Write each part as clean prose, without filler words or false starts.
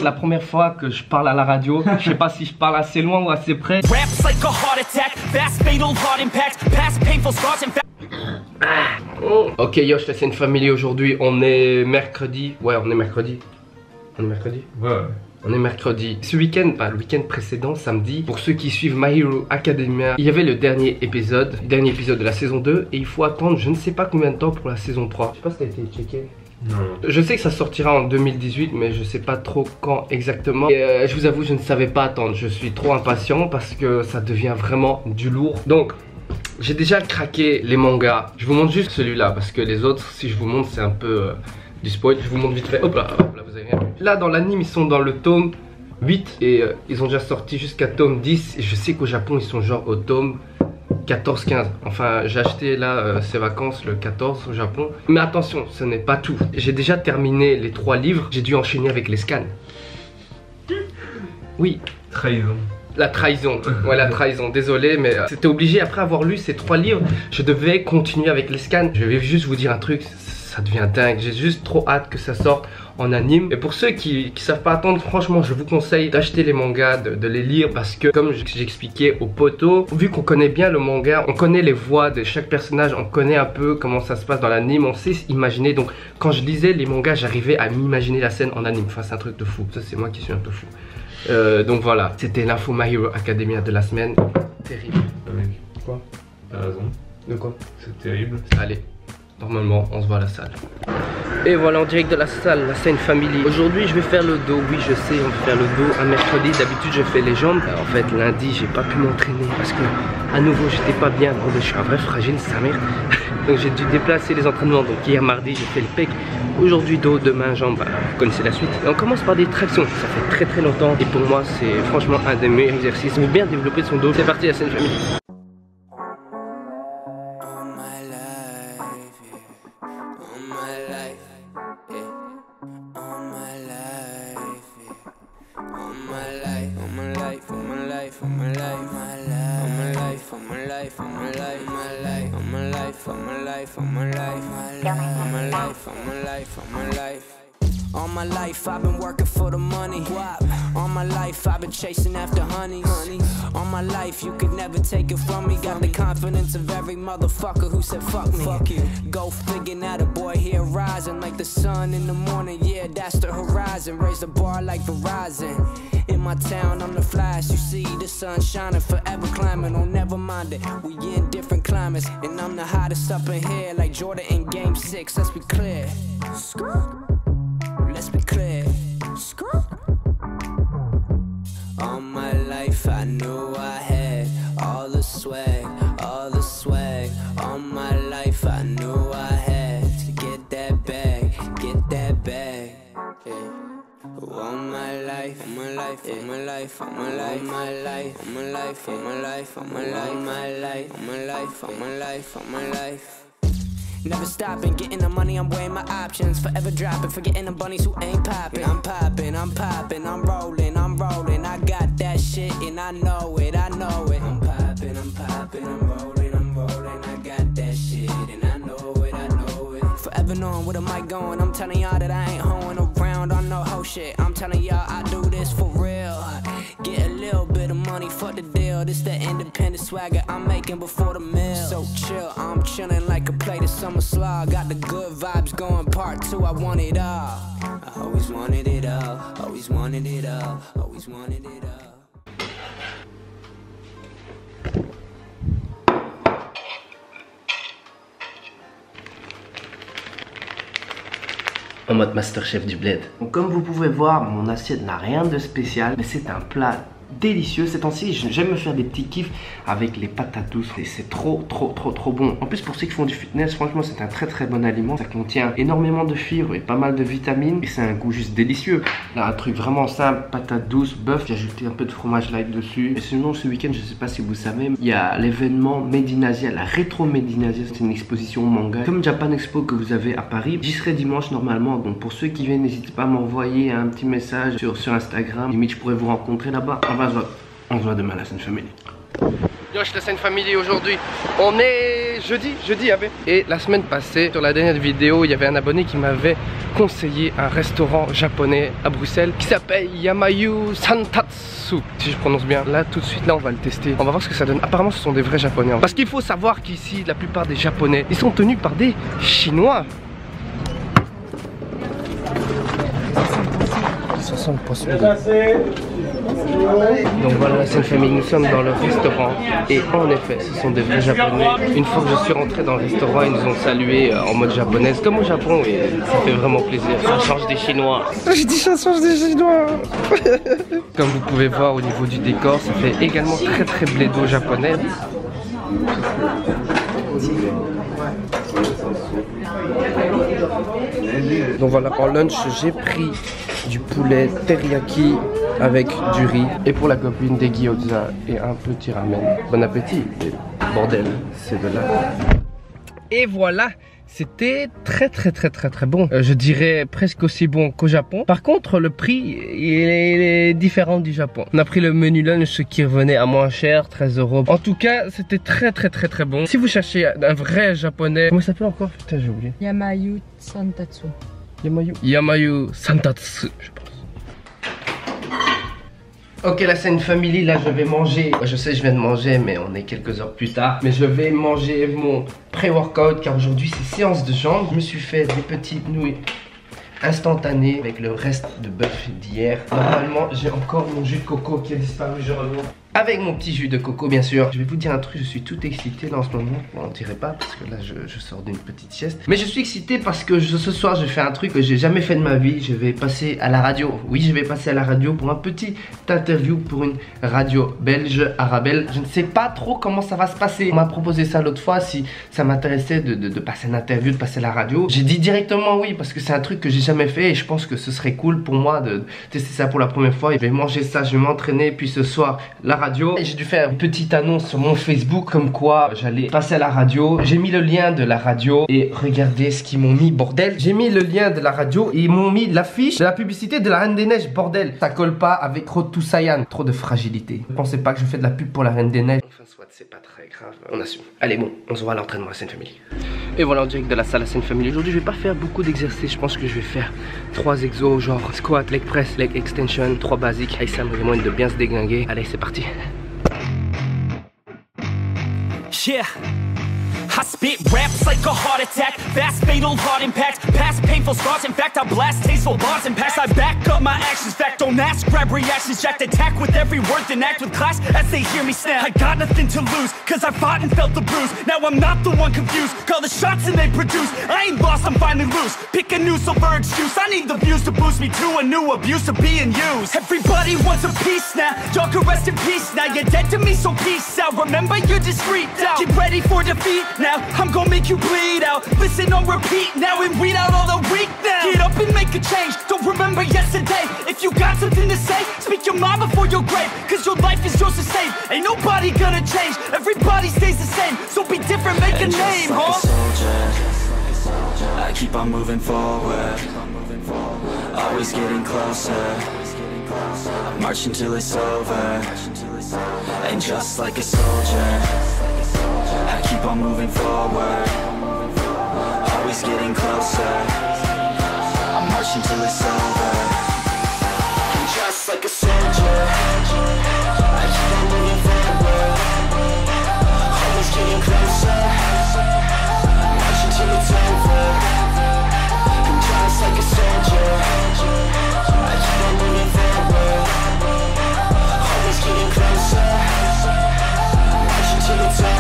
c'est la première fois que je parle à la radio. Je sais pas si je parle assez loin ou assez près. Ok yo, je te fais une famille aujourd'hui. On est mercredi. Ouais, on est mercredi. On est mercredi? Ouais. On est mercredi. Ce week-end, le week-end précédent, samedi, pour ceux qui suivent My Hero Academia, il y avait le dernier épisode de la saison 2 et il faut attendre je ne sais pas combien de temps pour la saison 3. Je sais pas si t'as été checké. Non. Je sais que ça sortira en 2018 mais je sais pas trop quand exactement. Et je vous avoue, je ne savais pas attendre. Je suis trop impatient parce que ça devient vraiment du lourd. Donc j'ai déjà craqué les mangas. Je vous montre juste celui-là parce que les autres, si je vous montre, c'est un peu du spoil. Je vous montre vite fait. Hop là, vous avez rien vu. Là dans l'anime, ils sont dans le tome 8 et ils ont déjà sorti jusqu'à tome 10. Et je sais qu'au Japon, ils sont genre au tome 14-15. Enfin, j'ai acheté là ces vacances le 14 au Japon. Mais attention, ce n'est pas tout. J'ai déjà terminé les 3 livres. J'ai dû enchaîner avec les scans. Oui. Trahison. La trahison, ouais, la trahison, désolé mais c'était obligé. Après avoir lu ces 3 livres, je devais continuer avec les scans. Je vais juste vous dire un truc, ça devient dingue. J'ai juste trop hâte que ça sorte en anime. Et pour ceux qui savent pas attendre, franchement je vous conseille d'acheter les mangas, de les lire. Parce que comme j'expliquais au poteau, vu qu'on connaît bien le manga, on connaît les voix de chaque personnage, on connaît un peu comment ça se passe dans l'anime, on sait imaginer. Donc quand je lisais les mangas, j'arrivais à m'imaginer la scène en anime. Enfin c'est un truc de fou, ça c'est moi qui suis un peu fou. Donc voilà, c'était l'info My Hero Academia de la semaine. Terrible. Quoi? T'as raison. De quoi? C'est terrible. Allez, normalement on se voit à la salle. Et voilà, en direct de la salle, la scène family. Aujourd'hui je vais faire le dos, oui je sais, on va faire le dos un mercredi. D'habitude je fais les jambes. En fait lundi j'ai pas pu m'entraîner parce que à nouveau j'étais pas bien. Bon, je suis un vrai fragile, sa mère. Donc j'ai dû déplacer les entraînements. Donc hier mardi j'ai fait le pec. Aujourd'hui dos, demain jambes, vous connaissez la suite. Et on commence par des tractions, ça fait très très longtemps. Et pour moi c'est franchement un des meilleurs exercices pour bien développer son dos. C'est parti la scène family. All my life I've been working for the money. All my life I've been chasing after honeys. All my life you could never take it from me. Got the confidence of every motherfucker who said fuck me. Fuck you. Go figure now the boy here rising like the sun in the morning. Yeah, that's the horizon. Raise the bar like Verizon. In my town I'm the flash. You see the sun shining, forever climbing. Oh never mind it, we in different climates. And I'm the hottest up in here like Jordan in game 6. Let's be clear. Let's be clear. All my life I knew I had all the swag, all the swag. All my life I knew I had to get that bag, get that bag. Yeah. All my life, all my life, all my life, all my life, all my life, all my life, all my life, all my life, all my life, all my life, all my life, all my life. Never stopping, getting the money, I'm weighing my options. Forever dropping, forgetting the bunnies who ain't popping. I'm popping, I'm popping, I'm rolling, I'm rolling. I got that shit and I know it, I know it. I'm popping, I'm popping, I'm rolling, I'm rolling. I got that shit and I know it, I know it. Forever knowing where the mic going, I'm telling y'all that I ain't hoeing around on no hoe shit. I'm telling y'all I do this for real. Get a little bit of money for the deal. This the independent swagger I'm making before the meal. So chill, I'm chilling like a plate of summer slaw. Got the good vibes going, part 2, I want it all. I always wanted it all, always wanted it all, always wanted it all. En mode Masterchef du bled. Donc, comme vous pouvez voir, mon assiette n'a rien de spécial, mais c'est un plat délicieux. Ces temps-ci, j'aime me faire des petits kiffs avec les patates douces. Et c'est trop bon. En plus, pour ceux qui font du fitness, franchement, c'est un très bon aliment. Ça contient énormément de fibres et pas mal de vitamines. Et c'est un goût juste délicieux. Là, un truc vraiment simple, patates douces, bœuf. J'ai ajouté un peu de fromage light dessus. Et sinon, ce week-end, je sais pas si vous savez, il y a l'événement Made in Asia, la rétro Made in Asia. C'est une exposition manga comme Japan Expo que vous avez à Paris. J'y serai dimanche normalement. Donc pour ceux qui viennent, n'hésitez pas à m'envoyer un petit message sur Instagram. Limite, je pourrais vous rencontrer là-bas. On se voit demain, la scène famille. Yosh la scène famille aujourd'hui. On est jeudi avait. Et la semaine passée, sur la dernière vidéo, il y avait un abonné qui m'avait conseillé un restaurant japonais à Bruxelles qui s'appelle Yamayu Santatsu, si je prononce bien. Là tout de suite, là on va le tester. On va voir ce que ça donne. Apparemment ce sont des vrais japonais. Parce qu'il faut savoir qu'ici, la plupart des japonais, ils sont tenus par des chinois. Ça sent le poisson. Donc voilà la scène famille, nous sommes dans le restaurant et en effet ce sont des vrais japonais. Une fois que je suis rentré dans le restaurant, ils nous ont salué en mode japonaise comme au Japon et ça fait vraiment plaisir. Ça change des chinois. Je dis ça change des chinois. Comme vous pouvez voir au niveau du décor, ça fait également très blédo japonais. Donc voilà, en lunch j'ai pris du poulet teriyaki avec du riz et pour la copine des gyoza et un petit ramen. Bon appétit. Et bordel, c'est de là. Et voilà, c'était très bon. Je dirais presque aussi bon qu'au Japon. Par contre, le prix il est différent du Japon. On a pris le menu lunch, ce qui revenait à moins cher, 13 €. En tout cas, c'était très bon. Si vous cherchez un vrai japonais, comment ça s'appelle encore? Putain, j'ai oublié. Yamayu Santatsu. Yamayu Santatsu, je pense. Ok, la scène family, là je vais manger. Je sais, je viens de manger, mais on est quelques heures plus tard. Mais je vais manger mon pré-workout car aujourd'hui c'est séance de jambes. Je me suis fait des petites nouilles instantanées avec le reste de bœuf d'hier. Normalement, j'ai encore mon jus de coco qui a disparu, je reviens. Avec mon petit jus de coco bien sûr. Je vais vous dire un truc, je suis tout excité là en ce moment. Bon, on dirait pas parce que là je sors d'une petite sieste. Mais je suis excité parce que ce soir je fais un truc que j'ai jamais fait de ma vie. Je vais passer à la radio. Oui, je vais passer à la radio pour un petit interview pour une radio belge, Arabelle. Je ne sais pas trop comment ça va se passer. On m'a proposé ça l'autre fois si ça m'intéressait de passer une interview, de passer à la radio. J'ai dit directement oui parce que c'est un truc que j'ai jamais fait et je pense que ce serait cool pour moi de tester ça pour la première fois. Je vais manger ça, je vais m'entraîner puis ce soir la radio. Et j'ai dû faire une petite annonce sur mon Facebook comme quoi j'allais passer à la radio. J'ai mis le lien de la radio et regardez ce qu'ils m'ont mis, bordel. J'ai mis le lien de la radio et ils m'ont mis l'affiche de la publicité de la Reine des Neiges, bordel. Ça colle pas avec trop de Toussaint, trop de fragilité. Ne pensez pas que je fais de la pub pour la Reine des Neiges. Enfin soit, c'est pas très grave, on assume. Allez bon, on se voit à l'entraînement à la scène famille. Et voilà en direct de la salle à scène famille. Aujourd'hui je vais pas faire beaucoup d'exercices. Je pense que je vais faire 3 exos genre squat, leg press, leg extension, 3 basiques. Et ça me demande de bien se déglinguer. Allez c'est parti. Yeah, I spit raps like a heart attack, fast fatal heart impact, past painful scars, in fact I blast tasteful bars and packs, I back up my actions, fact don't ask, grab reactions, jacked attack with every word, then act with class as they hear me snap, I got nothing to lose, cause I fought and felt the bruise, now I'm not the one confused, call the shots and they produce, I ain't lost, I'm finally loose, pick a new silver excuse, I need the views to boost me to a new abuse of being used, everybody wants a piece now, y'all can rest in peace now, you're dead to me so peace out, remember you're discreet out, get ready for defeat now, I'm gonna make you bleed out, listen on repeat now and weed out all the weak now, get up and make a change, don't remember yesterday, if you got something to say, speak your mind before your grave, cause your life is yours to save, ain't nobody gonna change, everybody stays the same, so be different, make a name, huh? I keep on moving forward, always getting closer, march until it's over, and just like a soldier, I keep on moving forward, always getting closer, I march until it's over, and just like a soldier, I keep on moving forward, always getting closer, I march until it's over, and just like a soldier, I keep on moving forward, always getting closer, I march until it's over.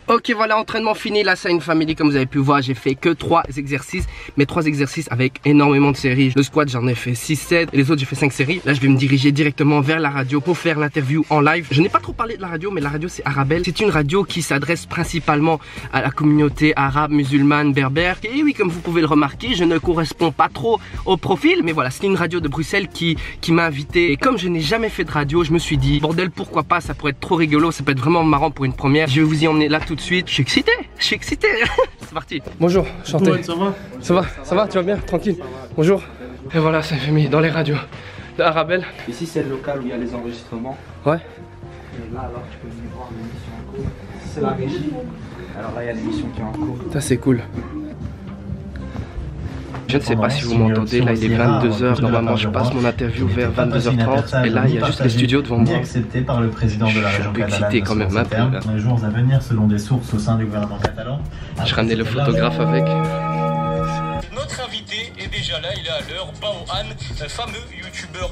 Ok voilà, entraînement fini, là c'est une famille comme vous avez pu voir, j'ai fait que 3 exercices, mais 3 exercices avec énormément de séries. Le squat j'en ai fait 6-7 et les autres j'ai fait 5 séries. Là je vais me diriger directement vers la radio pour faire l'interview en live. Je n'ai pas trop parlé de la radio, mais la radio c'est Arabelle. C'est une radio qui s'adresse principalement à la communauté arabe, musulmane, berbère. Et oui, comme vous pouvez le remarquer, je ne corresponds pas trop au profil, mais voilà, c'est une radio de Bruxelles qui m'a invité. Et comme je n'ai jamais fait de radio, je me suis dit, bordel pourquoi pas, ça pourrait être trop rigolo, ça peut être vraiment marrant pour une première. Je vais vous y emmener là tout de suite. Je suis excité, c'est parti. Bonjour, chanté. Ouais, ça va? Ça va, tu vas bien, tranquille. Bonjour. Et voilà, c'est fait mis dans les radios de Arabelle. Ici c'est le local où il y a les enregistrements. Ouais. là, alors tu peux venir voir l'émission en cours. C'est la régie. Alors là, il y a l'émission qui est en cours. Ça, c'est cool. Je ne sais pas si vous m'entendez, là il est 22h, normalement je passe mon interview vers 22h30 et là il y a juste les studios devant moi. Accepté par le président de la région catalane. Je suis excité quand même un peu là. Dans les jours à venir, selon des sources au sein du gouvernement catalan. Je ramenais le photographe avec. Notre invité est déjà là, il est à l'heure, Baohan, fameux youtubeur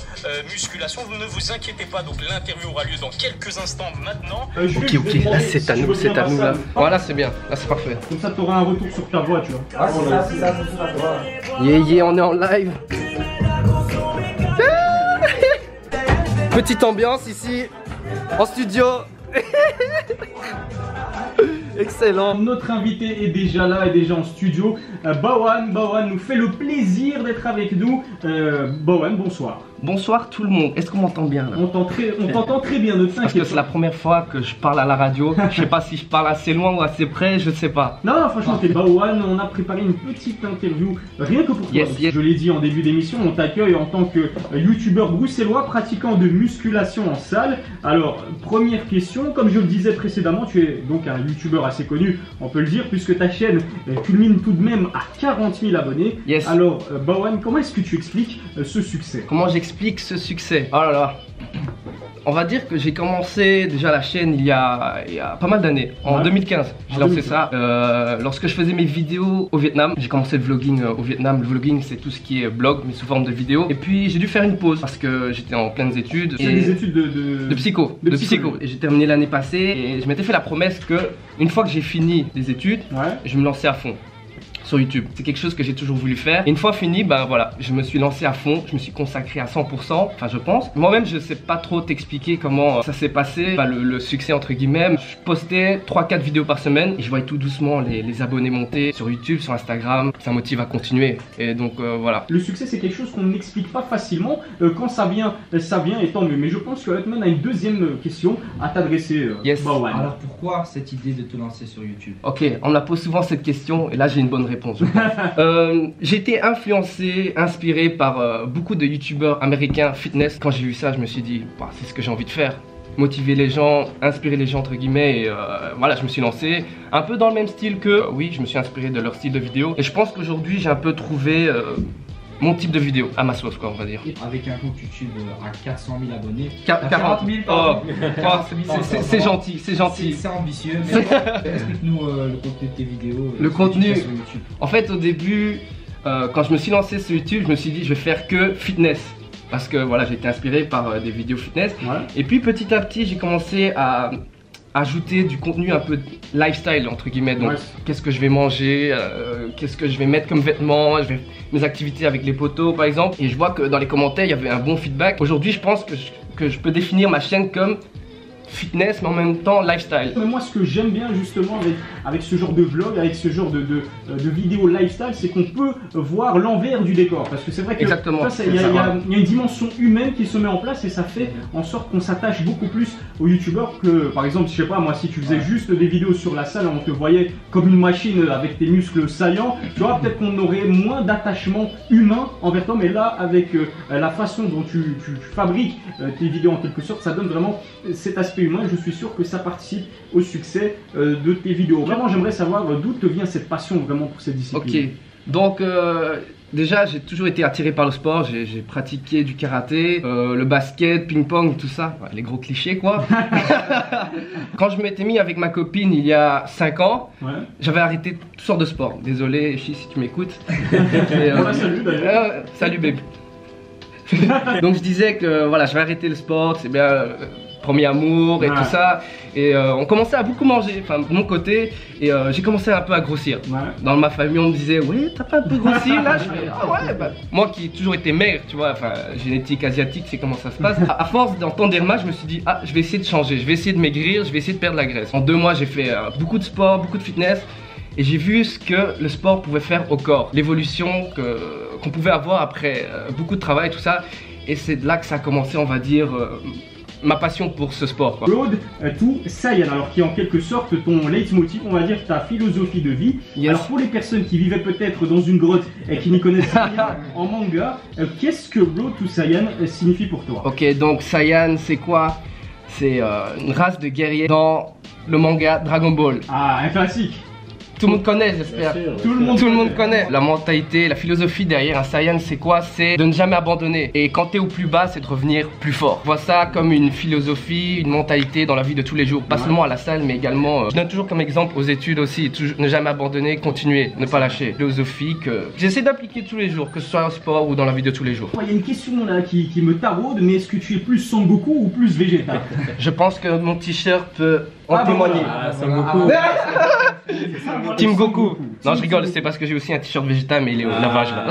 musculation. Vous ne vous inquiétez pas, donc l'interview aura lieu dans quelques instants maintenant. Ok, là c'est à nous, là. Voilà, c'est bien, là c'est parfait. Comme ça, tu auras un retour sur ta voix, tu vois. Ah, c'est ça, c'est ça, c'est ça. Yeah, on est en live. Petite ambiance ici, en studio. Excellent. Notre invité est déjà là, est déjà en studio. Baohan nous fait le plaisir d'être avec nous. Baohan, bonsoir. Bonsoir tout le monde. Est-ce qu'on m'entend bien là? On t'entend très bien, ne t'inquiète pas. Parce que c'est la première fois que je parle à la radio. Je sais pas si je parle assez loin ou assez près, je sais pas. Non, franchement, t'es Baohan. On a préparé une petite interview rien que pour toi. Yes. Je l'ai dit en début d'émission, on t'accueille en tant que youtubeur bruxellois pratiquant de musculation en salle. Alors, première question, comme je le disais précédemment, tu es donc un youtubeur assez connu, on peut le dire, puisque ta chaîne culmine tout de même à 40 000 abonnés. Yes. Alors, Baohan, comment est-ce que tu expliques ce succès? Comment j'explique ce succès? Oh là là. On va dire que j'ai commencé déjà la chaîne il y a pas mal d'années, en 2015. J'ai lancé ça lorsque je faisais mes vidéos au Vietnam. J'ai commencé le vlogging au Vietnam. Le vlogging, c'est tout ce qui est blog, mais sous forme de vidéo. Et puis j'ai dû faire une pause parce que j'étais en pleines études. C'est des études de psycho. Et j'ai terminé l'année passée et je m'étais fait la promesse que une fois que j'ai fini les études, je me lançais à fond sur YouTube. C'est quelque chose que j'ai toujours voulu faire. Et une fois fini, ben voilà, je me suis lancé à fond, je me suis consacré à 100%, enfin je pense. Moi-même, je sais pas trop t'expliquer comment ça s'est passé, le succès entre guillemets. Je postais 3-4 vidéos par semaine et je voyais tout doucement les abonnés monter sur YouTube, sur Instagram. Ça motive à continuer. Et donc voilà. Le succès, c'est quelque chose qu'on n'explique pas facilement. Quand ça vient et tant mieux. Mais je pense que Hotman a une deuxième question à t'adresser. Yes. Alors pourquoi cette idée de te lancer sur YouTube? Ok, on me la pose souvent cette question et là j'ai une bonne réponse. J'ai été influencé, inspiré par beaucoup de youtubeurs américains fitness. Quand j'ai vu ça, je me suis dit, bah, c'est ce que j'ai envie de faire. Motiver les gens, inspirer les gens entre guillemets. Et voilà, je me suis lancé un peu dans le même style que, oui, je me suis inspiré de leur style de vidéo. Et je pense qu'aujourd'hui, j'ai un peu trouvé mon type de vidéo à ma sauce, quoi, on va dire. Avec un compte YouTube à 400 000 abonnés. 40 000, pardon. C'est gentil, c'est gentil. C'est ambitieux, mais explique-nous le contenu de tes vidéos. Le contenu sur YouTube. En fait, au début, quand je me suis lancé sur YouTube, je me suis dit, je vais faire que fitness. Parce que voilà, j'ai été inspiré par des vidéos fitness. Et puis petit à petit, j'ai commencé à ajouter du contenu un peu lifestyle entre guillemets. Donc qu'est-ce que je vais manger, qu'est-ce que je vais mettre comme vêtements, mes activités avec les potos par exemple. Et je vois que dans les commentaires il y avait un bon feedback. Aujourd'hui je pense que je peux définir ma chaîne comme fitness mais en même temps lifestyle. Mais moi ce que j'aime bien justement avec ce genre de vlog, avec ce genre de vidéo lifestyle, c'est qu'on peut voir l'envers du décor. Parce que c'est vrai que il y a une dimension humaine qui se met en place et ça fait en sorte qu'on s'attache beaucoup plus aux youtubeurs que par exemple, je sais pas moi, si tu faisais juste des vidéos sur la salle, on te voyait comme une machine avec tes muscles saillants, tu vois, peut-être qu'on aurait moins d'attachement humain envers toi, mais là avec la façon dont tu fabriques tes vidéos en quelque sorte, ça donne vraiment cet aspect humain. Je suis sûr que ça participe au succès de tes vidéos. Vraiment, j'aimerais savoir d'où te vient cette passion vraiment pour cette discipline. Ok, donc déjà j'ai toujours été attiré par le sport, j'ai pratiqué du karaté, le basket, ping-pong, tout ça, les gros clichés quoi. Quand je m'étais mis avec ma copine il y a 5 ans, j'avais arrêté toutes sortes de sports. Désolé Chi si tu m'écoutes. Salut d'ailleurs. Salut bébé. Donc je disais que voilà, j'avais arrêté le sport, c'est bien premier amour et tout ça. Et on commençait à beaucoup manger, enfin de mon côté, et j'ai commencé un peu à grossir. Dans ma famille on me disait ouais t'as pas un peu grossi là. Je fais ah ouais bah. Moi qui ai toujours été maigre, tu vois, enfin génétique asiatique, c'est comment ça se passe. À force d'entendre des remarques, je me suis dit ah je vais essayer de changer, je vais essayer de maigrir, je vais essayer de perdre la graisse. En 2 mois j'ai fait beaucoup de sport, beaucoup de fitness. Et j'ai vu ce que le sport pouvait faire au corps, l'évolution qu'on pouvait avoir après beaucoup de travail, tout ça. Et c'est de là que ça a commencé, on va dire, ma passion pour ce sport, quoi. Claude Toussaint, alors qui est en quelque sorte ton leitmotiv, on va dire ta philosophie de vie. Alors pour les personnes qui vivaient peut-être dans une grotte et qui n'y connaissent rien en manga, qu'est-ce que Claude Toussaint signifie pour toi? Ok, donc Saiyan c'est quoi? C'est une race de guerriers dans le manga Dragon Ball. Ah, un classique. Tout le monde connaît, j'espère. Tout le monde connaît. La mentalité, la philosophie derrière un Saiyan, c'est quoi? C'est de ne jamais abandonner. Et quand t'es au plus bas, c'est de revenir plus fort. Je vois ça comme une philosophie, une mentalité dans la vie de tous les jours. Pas seulement à la salle, mais également, je donne toujours comme exemple aux études aussi. Ne jamais abandonner, continuer, ne pas lâcher. Philosophie que j'essaie d'appliquer tous les jours, que ce soit en sport ou dans la vie de tous les jours. Il y a une question là qui me taraude, mais est-ce que tu es plus Son Goku ou plus Vegeta? Je pense que mon t-shirt peut en témoigner. Team Goku. Non, je rigole, c'est parce que j'ai aussi un t-shirt Vegeta, mais il est au lavage là.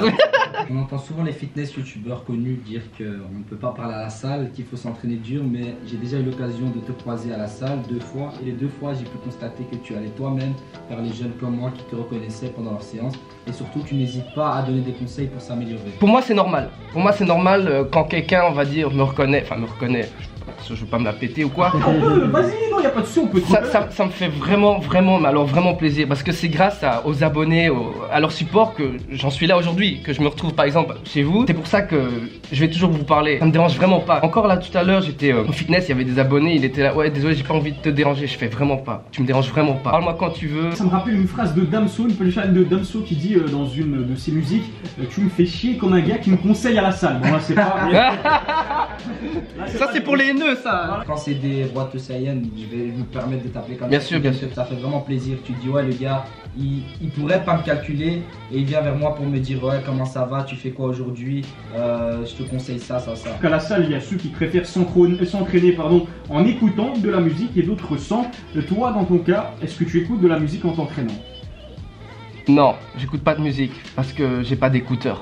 On entend souvent les fitness youtubeurs connus dire qu'on ne peut pas parler à la salle, qu'il faut s'entraîner dur, mais j'ai déjà eu l'occasion de te croiser à la salle 2 fois, et les 2 fois j'ai pu constater que tu allais toi-même vers les jeunes comme moi qui te reconnaissaient pendant leur séance, et surtout tu n'hésites pas à donner des conseils pour s'améliorer. Pour moi c'est normal. Pour moi c'est normal quand quelqu'un, on va dire, me reconnaît, je veux pas me la péter ou quoi. Vas-y, non, y a pas de souci, on peut ça me fait vraiment, mais alors vraiment plaisir, parce que c'est grâce aux abonnés, à leur support que j'en suis là aujourd'hui, que je me retrouve par exemple chez vous. C'est pour ça que je vais toujours vous parler, ça me dérange vraiment pas. Encore là tout à l'heure, j'étais au fitness, il y avait des abonnés, il était là, ouais désolé j'ai pas envie de te déranger, je fais vraiment pas, tu me déranges vraiment pas, parle-moi quand tu veux. Ça me rappelle une phrase de Damso, une punchline de Damso qui dit dans une de ses musiques, tu me fais chier comme un gars qui me conseille à la salle. Bon là c'est pas... ça c'est pour les haineux ça. Quand c'est des boîtes Saiyan, je vais me permettre de t'appeler comme bien sûr, bien sûr. Ça fait vraiment plaisir, tu te dis ouais le gars, il pourrait pas me calculer et il vient vers moi pour me dire ouais comment ça va, tu fais quoi aujourd'hui, je te conseille ça. À la salle il y a ceux qui préfèrent s'entraîner en écoutant de la musique et d'autres sans. Toi dans ton cas, est-ce que tu écoutes de la musique en t'entraînant? Non, j'écoute pas de musique parce que j'ai pas d'écouteurs.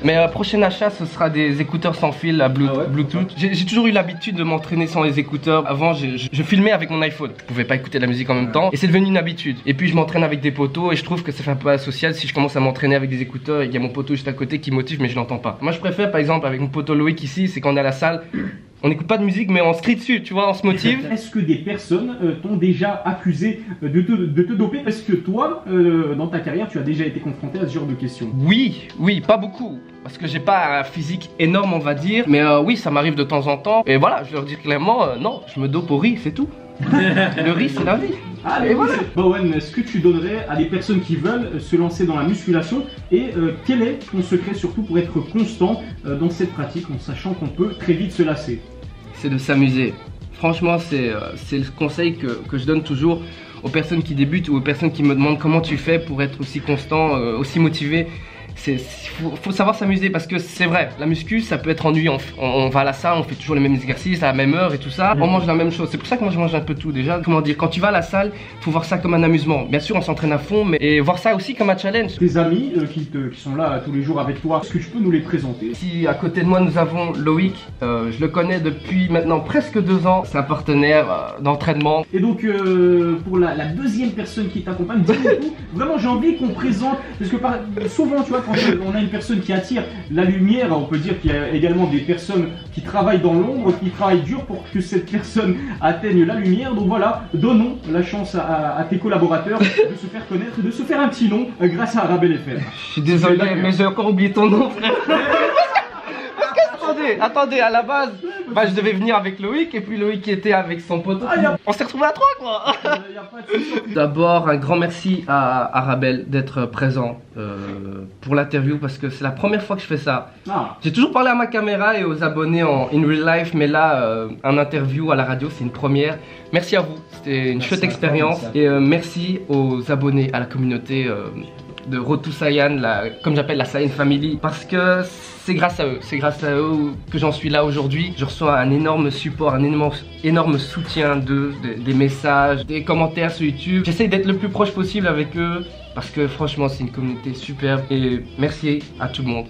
Mais prochain achat ce sera des écouteurs sans fil à Bluetooth. J'ai toujours eu l'habitude de m'entraîner sans les écouteurs. Avant je filmais avec mon iPhone, je pouvais pas écouter de la musique en même temps et c'est devenu une habitude. Et puis je m'entraîne avec des potos et je trouve que ça fait un peu asocial si je commence à m'entraîner avec des écouteurs et il y a mon poteau juste à côté qui motive mais je l'entends pas. Moi je préfère par exemple avec mon poteau Loïc ici, c'est quand on est à la salle, on n'écoute pas de musique mais on se crie dessus, tu vois, on se motive. Est-ce que des personnes t'ont déjà accusé de te doper? Parce que toi, dans ta carrière, tu as déjà été confronté à ce genre de questions. Oui, pas beaucoup. Parce que j'ai pas un physique énorme on va dire. Mais oui, ça m'arrive de temps en temps. Et voilà, je leur dis clairement, non, je me dope au riz, c'est tout. Le riz c'est la vie. Et voilà. Bowen, est-ce que tu donnerais à des personnes qui veulent se lancer dans la musculation et quel est ton secret surtout pour être constant dans cette pratique en sachant qu'on peut très vite se lasser? C'est de s'amuser. Franchement, c'est le conseil que je donne toujours aux personnes qui débutent ou aux personnes qui me demandent comment tu fais pour être aussi constant, aussi motivé. Faut savoir s'amuser parce que c'est vrai, la muscu ça peut être ennuyant, on va à la salle, on fait toujours les mêmes exercices à la même heure et tout ça, on mange la même chose, c'est pour ça que moi je mange un peu tout déjà. Comment dire, quand tu vas à la salle, faut voir ça comme un amusement, bien sûr on s'entraîne à fond, mais et voir ça aussi comme un challenge. Tes amis qui sont là tous les jours avec toi, est-ce que tu peux nous les présenter? Si à côté de moi nous avons Loïc, je le connais depuis maintenant presque 2 ans, c'est un partenaire d'entraînement. Et donc pour la deuxième personne qui t'accompagne, dis-nous tout, vraiment j'ai envie qu'on présente, parce que souvent tu vois, quand on a une personne qui attire la lumière, on peut dire qu'il y a également des personnes qui travaillent dans l'ombre, qui travaillent dur pour que cette personne atteigne la lumière. Donc voilà, donnons la chance à tes collaborateurs de se faire connaître et de se faire un petit nom grâce à Arabelle FM. Je suis désolé, mais j'ai encore oublié ton nom, frère. Attendez, à la base, je devais venir avec Loïc et puis Loïc était avec son pote. On s'est retrouvés à 3 quoi. D'abord, un grand merci à Arabelle d'être présent pour l'interview parce que c'est la première fois que je fais ça. J'ai toujours parlé à ma caméra et aux abonnés en in real life, mais là, un interview à la radio, c'est une première. Merci à vous, c'était une chouette expérience et merci aux abonnés, à la communauté de Road to Saiyan, comme j'appelle la Saiyan Family, parce que c'est grâce à eux que j'en suis là aujourd'hui. Je reçois un énorme support, un énorme soutien des messages, des commentaires sur YouTube. J'essaye d'être le plus proche possible avec eux parce que franchement c'est une communauté superbe et merci à tout le monde.